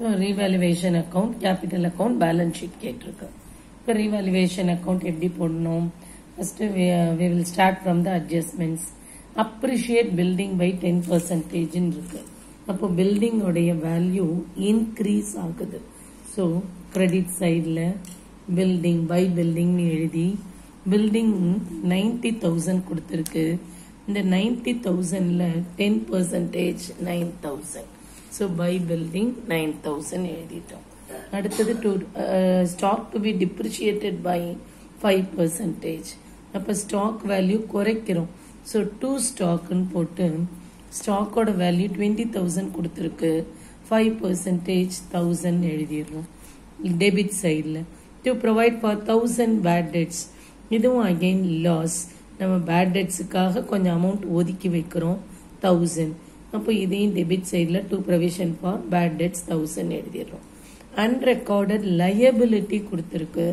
revaluation account, capital account, balance sheet கேட்டிருக்கு. இப்போ revaluation account எப்படி போடணும்? First we will start from the adjustments. Appreciate building by 10% இருக்கு. அப்போ building உடைய value increase ஆகுது. So credit sideல building by building எழுதி building 90,000 கொடுத்திருக்கு. இந்த 90,000ல 10% 9,000. So by building 9,000 எழுதிட்டோம். அடுத்தது stock to be depreciated by 5%. அப்ப stock value குறைக்கிறோம். So to stock ன்னு போட்டு stock ஓட value 20,000 கொடுத்திருக்கு. 5% 1000 எழுதிடுறோம். Debit sideல to provide for 1000 bad debts. இதுவும் again loss. நம்ம bad debtsக்காக கொஞ்சம் amount ஒதுக்கி வைக்கிறோம் 1000. அப்போ இதையும் டெபிட் சைடில் to provision for bad debts 1000 எழுதிடுறோம். Unrecorded liability கொடுத்திருக்கு.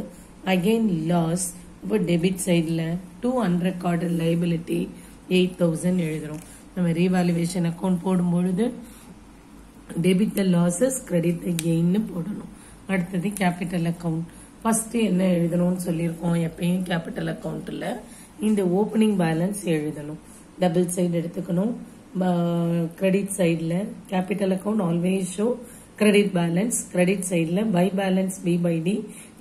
Again loss. இப்போ டெபிட் சைடில் to unrecorded liability 8,000 எழுதுறோம். நம்ம revaluation account போடும்பொழுது debit the losses, credit the gain போடணும். அடுத்தது capital account. ஃபர்ஸ்ட் என்ன எழுதணும்னு சொல்லியிருக்கோம். எப்பயும் கேபிட்டல் அக்கௌண்ட்ல இந்த ஓப்பனிங் பேலன்ஸ் எழுதணும். டபுள் சைடு எடுத்துக்கணும். கிரெடிட் சைடில் capital account always show credit balance. Credit சைடில் by balance b by d,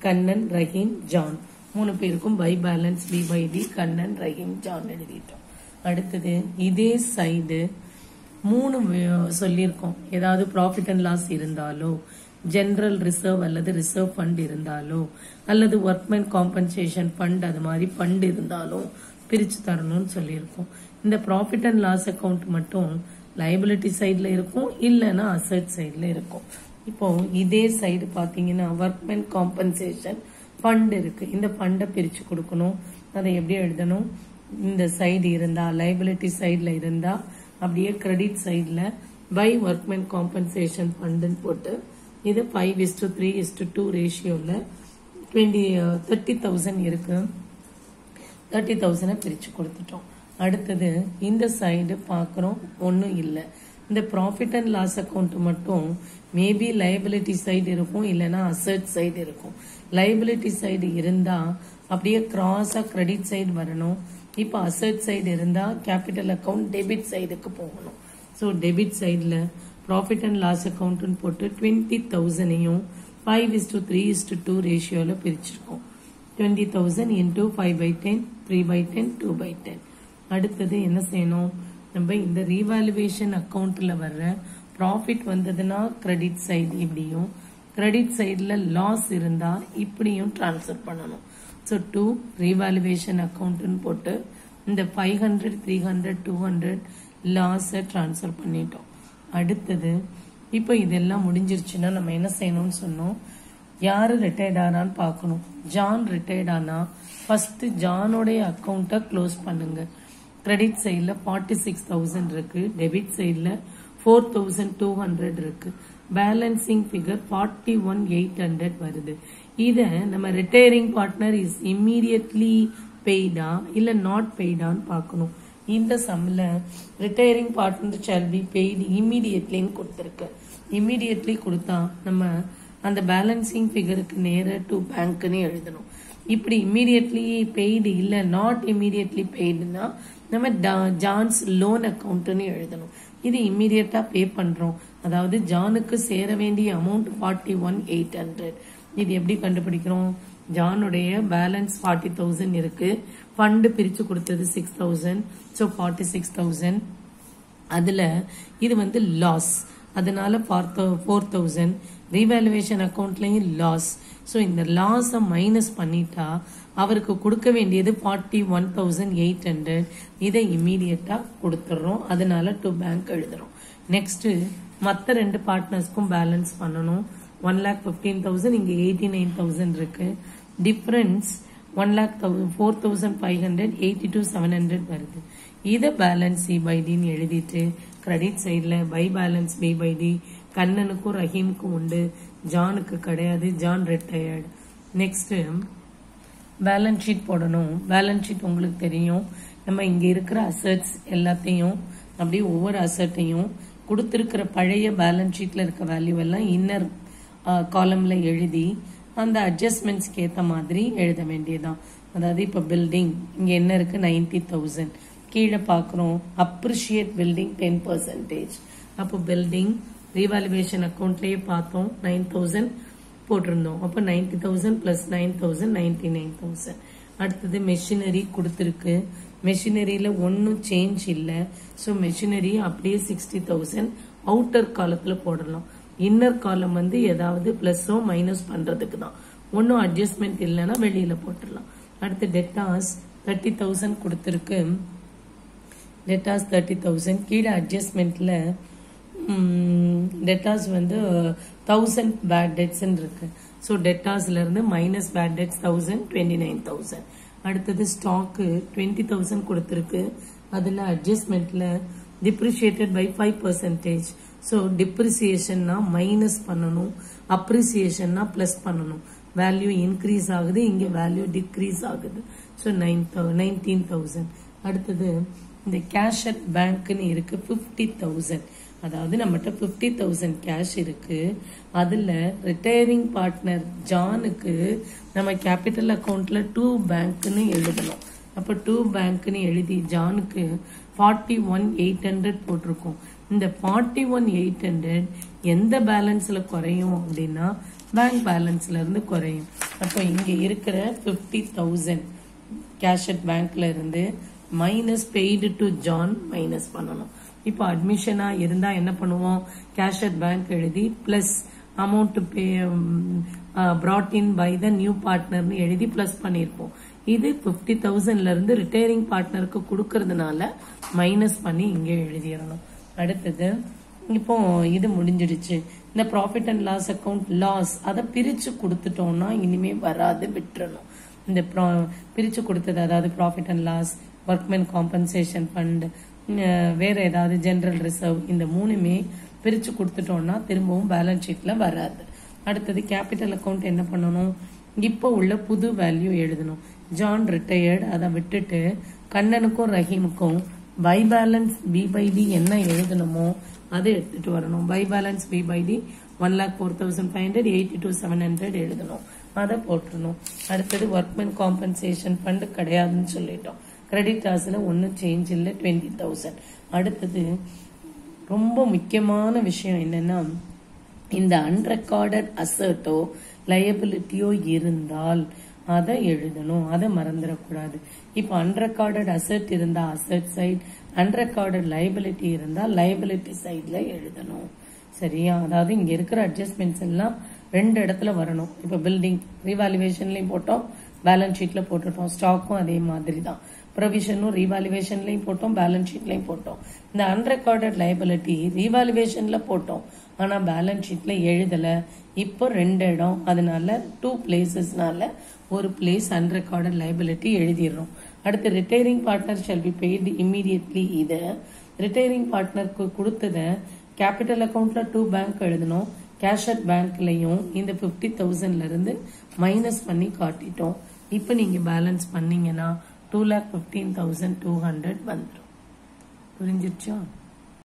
Kannan, Rahim, John. 3 பேருக்கும் by balance b by d, Kannan, Rahim, John எழுதிட்டோம். அடுத்தது இதே சைடு 3 சொல்லியிருக்கோம். ஏதாவது ப்ராஃபிட் அண்ட் லாஸ் இருந்தாலோ, ஜெனரல் ரிசர்வ் அல்லது ரிசர்வ் ஃபண்ட் இருந்தாலோ, அல்லது ஒர்க்மென் காம்பன்சேஷன் ஃபண்ட் அது மாதிரி ஃபண்ட் இருந்தாலும் பிரிச்சு தரணும்னு சொல்லியிருக்கோம். இந்த ப்ராஃபிட் அண்ட் லாஸ் அக்கௌண்ட் மட்டும் லைபிலிட்டி சைட்ல இருக்கும், இல்லைன்னா அசெட் சைட்ல இருக்கும். இப்போ இதே சைடு பாத்தீங்கன்னா ஒர்க்மென் காம்பன்சேஷன் ஃபண்ட் இருக்கு. இந்த ஃபண்டை பிரிச்சு கொடுக்கணும். அதை எப்படி எழுதணும்? இந்த சைடு இருந்தா லைபிலிட்டி சைட்ல இருந்தா அப்படியே கிரெடிட் சைட்ல பை ஒர்க்மென் காம்பன்சேஷன் ஃபண்டுன்னு போட்டு இது 5:3:2 ரேஷியோல 30,000 இருக்கு. 30,000 பிரிச்சு கொடுத்துட்டோம். அடுத்தது இந்த சைடு பாக்குறோம், ஒன்னும் இல்லை. இந்த ப்ராஃபிட் அண்ட் லாஸ் அக்கௌண்ட் மட்டும் மேபி லைபிலிட்டி சைடு இருக்கும், இல்லைன்னா அசெட் சைடு இருக்கும். லைபிலிட்டி சைடு இருந்தா அப்படியே கிராஸா கிரெடிட் சைடு வரணும். இப்போ அசெட் சைடு இருந்தா கேபிட்டல் அக்கௌண்ட் டெபிட் சைடுக்கு போகணும். ஸோ டெபிட் சைட்ல ப்ராஃபிட் அண்ட் லாஸ் அக்கௌண்ட்னு போட்டு 20,000ஐயும் 5:3:2 ரேஷியோல பிரிச்சிருக்கோம். 20,000 into 5/10, 3/10, 2/10. அடுத்தது என்ன செய்யணும்? நம்ம இந்த ரீவாலுவேஷன் அக்கௌண்ட்ல வர்ற ப்ராஃபிட் வந்ததுன்னா கிரெடிட் சைடு இப்படியும், கிரெடிட் சைடுல லாஸ் இருந்தா இப்படியும் டிரான்ஸ்ஃபர் பண்ணணும். ஸோ டு ரீவாலுவேஷன் அக்கௌண்ட்னு போட்டு இந்த 500, 300, 200 லாஸை டிரான்ஸ்ஃபர் பண்ணிட்டோம். அடுத்தது இப்போ இதெல்லாம் முடிஞ்சிருச்சுன்னா நம்ம என்ன செய்யணும்னு சொன்னோம்? யாரு ரிட்டையர்ட் ஆனான்னு பார்க்கணும். ஜான் ரிட்டையர்ட் ஆனா ஃபர்ஸ்ட் ஜானோடைய அக்கௌண்ட்டை க்ளோஸ் பண்ணுங்க. கிரெடிட் சைட்ல 46,000 இருக்கு, டெபிட் சைட்ல 4,200 இருக்கு. பேலன்சிங் ஃபிகர் 41,800 வருது. இத நம்ம ரிட்டையரிங் பார்ட்னர் இஸ் இம்மீடியட்லி பெய்டா இல்ல நாட் பெய்டான்னு பார்க்கணும். இந்த சம்ல retiring partner shall be paid இம்மீடியட்லின்னு கொடுத்திருக்கு. இம்மீடியட்லி கொடுத்தா நம்ம அந்த பேலன்சிங் ஃபிகருக்கு நேர டு பேங்க்னு எழுதணும். இப்படி இம்மீடியட்லி பெய்டு இல்ல நாட் இம்மீடியட்லி பெய்டுனா நம்ம ஜான்ஸ் லோன் அக்கௌண்ட்னு எழுதணும். இது இம்மீடியட்டா பே பண்றோம். அதாவது ஜானுக்கு சேர வேண்டிய அமௌண்ட் 41,800. இது எப்படி கண்டுபிடிக்கிறோம்? ஜானுடைய பேலன்ஸ் 40,000 இருக்கு, ஃபண்ட் பிரிச்சு கொடுத்தது 6,000, ஸோ 46,000. அதுல இது வந்து லாஸ், அதனால 4,000. Revaluation அக்கௌண்ட்லயும் loss. ஸோ இந்த லாஸை மைனஸ் பண்ணிட்டா அவருக்கு கொடுக்க வேண்டியது 41,800. இதை இம்மீடியட்டா கொடுத்துடுறோம். அதனால டு பேங்க் எழுதுறோம். நெக்ஸ்ட் மற்ற 2 பார்ட்னர்ஸ்க்கும் பேலன்ஸ் பண்ணணும். 1,15,000, இங்க 89,000 இருக்கு. டிஃபரன்ஸ் 1,04,500, 82,700 வருது. இதை பேலன்ஸ் சி பை டின்னு எழுதிட்டு கிரெடிட் சைட்ல by balance b by d, கண்ணனுக்கும் ரஹீமுக்கும் உண்டு, ஜானுக்கு கிடையாது, John retired. Next balance sheet போடணும். பேலன்ஸ் ஷீட் உங்களுக்கு தெரியும். நம்ம இங்க இருக்கிற அசெட்ஸ் எல்லாத்தையும் அப்படியே ஒவ்வொரு அசெட்டையும் கொடுத்திருக்கிற பழைய பேலன்ஸ் ஷீட்ல இருக்க வேல்யூ எல்லாம் இன்னர் காலம்ல எழுதி அந்த அட்ஜஸ்ட்மெண்ட்ஸ்க்கு ஏற்ற மாதிரி எழுத வேண்டியதான். அதாவது இப்போ பில்டிங் இங்க என்ன இருக்கு 90,000, கீழே பார்க்குறோம் அப்ரிஷியேட் பில்டிங் 10%. அப்போ பில்டிங் ரீவாலுவேஷன் அக்கௌண்ட்லயே பார்த்தோம் 9,000 போட்டிருந்தோம். அப்போ 90,000 பிளஸ் 9,000 99,000. அடுத்தது மெஷினரி கொடுத்துருக்கு, மெஷினரியில ஒன்னும் சேஞ்ச் இல்லை. ஸோ மெஷினரி அப்படியே 60,000 அவுட்டர் காலத்துல போடலாம். இன்னர் காலம் வந்து ஏதாவது பிளஸோ மைனஸ் பண்றதுக்கு தான், ஒன்னும் அட்ஜஸ்ட்மெண்ட் இல்லைன்னா வெளியில போட்டுடலாம். அடுத்து டெட்டாஸ் 30,000 கொடுத்துருக்கு, டெட்டாஸ் 30,000. கீழே அட்ஜஸ்ட்மெண்ட்ல டெட்டாஸ் வந்து 1000 பேட் டெட்ஸ் இருக்கு. ஸோ டெட்டாஸ்ல இருந்து மைனஸ் பேட் டெட்ஸ் 1000 29,000. அடுத்தது ஸ்டாக்கு 20,000 கொடுத்துருக்கு, அதுல அட்ஜஸ்ட்மெண்ட்ல டிப்ரிசியேட்டட் பை 5%. ஸோ டிப்ரிசியேஷன்னா மைனஸ் பண்ணணும், அப்ரிசியேஷன்னா பிளஸ் பண்ணணும். வேல்யூ இன்க்ரீஸ் ஆகுது, இங்க வேல்யூ டிக்ரீஸ் ஆகுது. ஸோ 19,000. அடுத்தது இந்த கேஷ் அட் பேங்க்னு இருக்கு 50,000. அதாவது நம்மகிட்ட 50,000 கேஷ் இருக்கு. அதுல ரிட்டையரிங் பார்ட்னர் ஜானுக்கு நம்ம கேபிட்டல் அக்கௌண்ட்ல 2 பேங்க்னு எழுதணும். அப்ப 2 பேங்க்னு எழுதி ஜானுக்கு 41,800 போட்டிருக்கோம். இந்த 41,800 எந்த பேலன்ஸ்ல குறையும் அப்படின்னா பேங்க் பேலன்ஸ்ல இருந்து குறையும். அப்போ இங்க இருக்கிற 50,000 கேஷ் அட் பேங்க்ல இருந்து minus paid to John minus பண்ணணும். இப்போ அட்மிஷனா இருந்தா என்ன பண்ணுவோம், கேஷ் அட் பேங்க் எழுதி plus amount pay brought in by the new partner எழுதி பிளஸ் பண்ணிருப்போம். இது 50,000ல இருந்து ரிட்டையரிங் பார்ட்னருக்கு கொடுக்கறதுனால மைனஸ் பண்ணி இங்கே எழுதிடணும். அடுத்தது இப்போ இது முடிஞ்சிடுச்சு. இந்த profit and loss account loss அதை பிரிச்சு கொடுத்துட்டோம்னா இனிமே வராது, விட்டுறணும். இந்த பிரிச்சு கொடுத்தது அதாவது profit and loss, workman compensation fund, வேற ஏதாவது ஜெனரல் ரிசர்வ், இந்த மூணுமே பிரிச்சு கொடுத்துட்டோம்னா திரும்பவும் பேலன்ஸ் ஷீட்ல வராது. அடுத்தது கேபிட்டல் அக்கௌண்ட் என்ன பண்ணணும், இப்போ உள்ள புது வேல்யூ எழுதணும். ஜான் ரிட்டையர்ட் அதை விட்டுட்டு கண்ணனுக்கும் ரஹீமுக்கும் பை பேலன்ஸ் B/D என்ன எழுதணுமோ அதை எடுத்துட்டு வரணும். பை பேலன்ஸ் B/D 1,04,500 82,700 எழுதணும், அதை போட்டுருணும். அடுத்தது ஒர்க்மேன் காம்பன்சேஷன் ஃபண்ட் கிடையாதுன்னு சொல்லிட்டோம். கிரெடிட்டாஸ்ல ஒன்னும் சேஞ்ச் இல்லை 20,000. அடுத்தது ரொம்ப முக்கியமான விஷயம் என்னன்னா, இந்த அன்ரெக்கார்டட் அசர்ட்டோ லயபிலிட்டியோ இருந்தால் அதை எழுதணும், அதை மறந்துடக்கூடாது. இப்ப அன்ரெக்கார்டட் அசெட் இருந்தா அசெட் சைட், அன்ரெக்கார்டட் லைபிலிட்டி இருந்தா லைபிலிட்டி சைட்ல எழுதணும். சரியா? அதாவது இங்க இருக்கிற அட்ஜஸ்ட்மெண்ட்ஸ் எல்லாம் 2 இடத்துல வரணும். இப்ப பில்டிங் ரீவாலுவேஷன்லயும் போட்டோம், பேலன்ஸ் ஷீட்ல போட்டுட்டோம். ஸ்டாக்கும் அதே மாதிரி தான், ப்ரொவிஷனும் ரீவாலுவேஷன்லயும் போட்டோம், பேலன்ஸ் ஷீட்லயும் போட்டோம். இந்த அன்ரெக்கார்டட் லைபிலிட்டி ரீவாலுவேஷன்ல போட்டோம், ஆனா பேலன்ஸ் ஷீட்ல எழுதல. இப்போ 2 இடம், அதனால 2 பிளேசஸ்னால ஒரு பிளேஸ் அன்ரெக்கார்டட் லைபிலிட்டி எழுதிடுறோம். அடுத்து retiring partner shall be paid immediately. இதை ரிட்டையரிங் பார்ட்னருக்கு கொடுத்தத கேபிட்டல் அக்கௌண்ட்ல 2 பேங்க் எழுதணும், கேஷ் அட் பேங்க்லயும் இந்த 50,000ல இருந்து மைனஸ் பண்ணி காட்டிட்டோம். இப்ப நீங்க பேலன்ஸ் பண்ணீங்கன்னா 2,15,200 வந்துடும். புரிஞ்சிருச்சா?